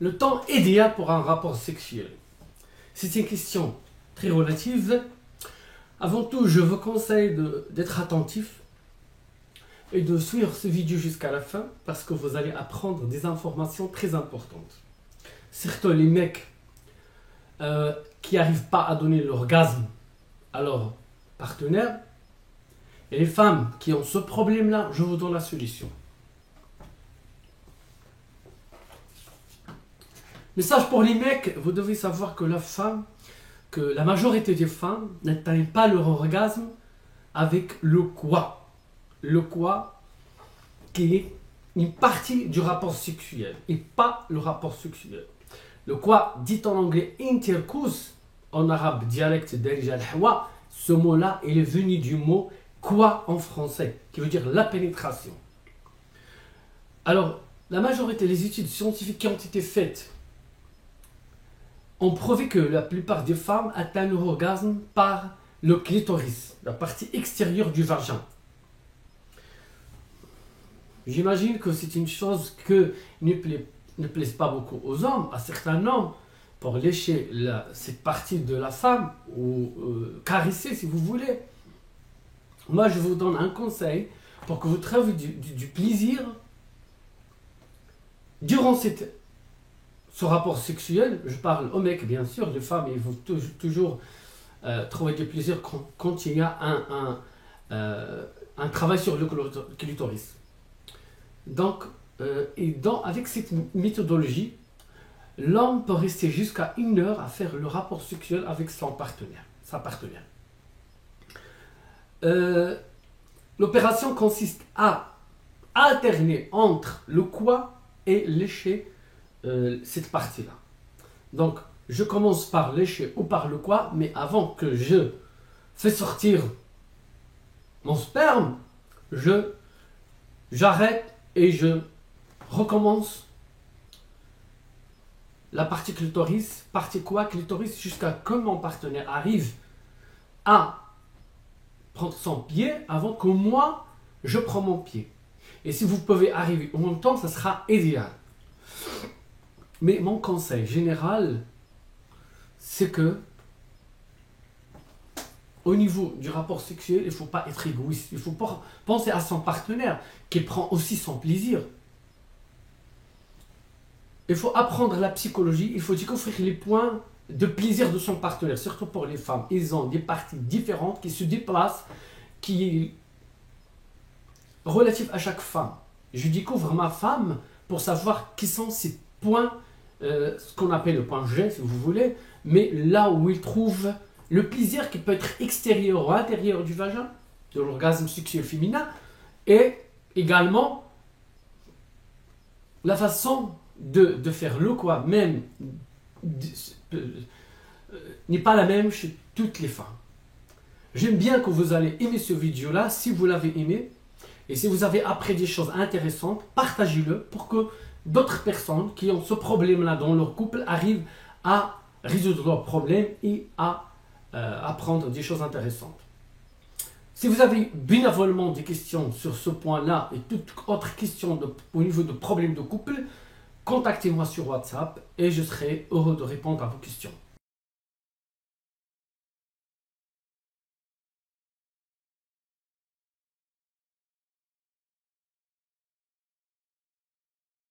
le temps idéal pour un rapport sexuel. C'est une question très relative. Avant tout, je vous conseille d'être attentif et de suivre ce vidéo jusqu'à la fin parce que vous allez apprendre des informations très importantes. Surtout les mecs qui n'arrivent pas à donner l'orgasme à leur partenaire et les femmes qui ont ce problème-là, je vous donne la solution. Message pour les mecs, vous devez savoir que la majorité des femmes n'atteignent pas leur orgasme avec le quoi. Le quoi qui est une partie du rapport sexuel et pas le rapport sexuel. Le quoi, dit en anglais intercourse, en arabe dialecte d'Al Hawa, ce mot-là il est venu du mot quoi en français, qui veut dire la pénétration. Alors, la majorité des études scientifiques qui ont été faites ont prouvé que la plupart des femmes atteignent leur orgasme par le clitoris, la partie extérieure du vagin. J'imagine que c'est une chose que ne plaise pas beaucoup aux hommes, à certains hommes, pour lécher cette partie de la femme ou caresser si vous voulez. Moi, je vous donne un conseil pour que vous trouviez du plaisir durant ce rapport sexuel. Je parle aux mecs, bien sûr, les femmes, ils vont toujours trouver du plaisir quand il y a un travail sur le clitoris. Donc, avec cette méthodologie, l'homme peut rester jusqu'à 1 heure à faire le rapport sexuel avec sa partenaire. L'opération consiste à alterner entre le quoi et lécher cette partie-là. Donc, je commence par lécher ou par le quoi, mais avant que je fais sortir mon sperme, j'arrête et je recommence la partie clitoris, clitoris, jusqu'à ce que mon partenaire arrive à prendre son pied avant que moi, je prends mon pied. Et si vous pouvez arriver en même temps, ça sera idéal. Mais mon conseil général, c'est que au niveau du rapport sexuel, il ne faut pas être égoïste. Il faut penser à son partenaire qui prend aussi son plaisir. Il faut apprendre la psychologie, il faut découvrir les points de plaisir de son partenaire, surtout pour les femmes. Ils ont des parties différentes qui se déplacent, qui est relative à chaque femme. Je découvre ma femme pour savoir qui sont ses points, ce qu'on appelle le point G si vous voulez, mais là où il trouve le plaisir qui peut être extérieur ou intérieur du vagin, de l'orgasme sexuel féminin, et également la façon de faire le quoi même n'est pas la même chez toutes les femmes. J'aime bien que vous allez aimer ce vidéo là si vous l'avez aimé, et si vous avez appris des choses intéressantes, partagez-le pour que d'autres personnes qui ont ce problème là dans leur couple arrivent à résoudre leurs problèmes et à apprendre des choses intéressantes. Si vous avez bénévolement des questions sur ce point-là et toute autre question au niveau de problèmes de couple, contactez-moi sur WhatsApp et je serai heureux de répondre à vos questions.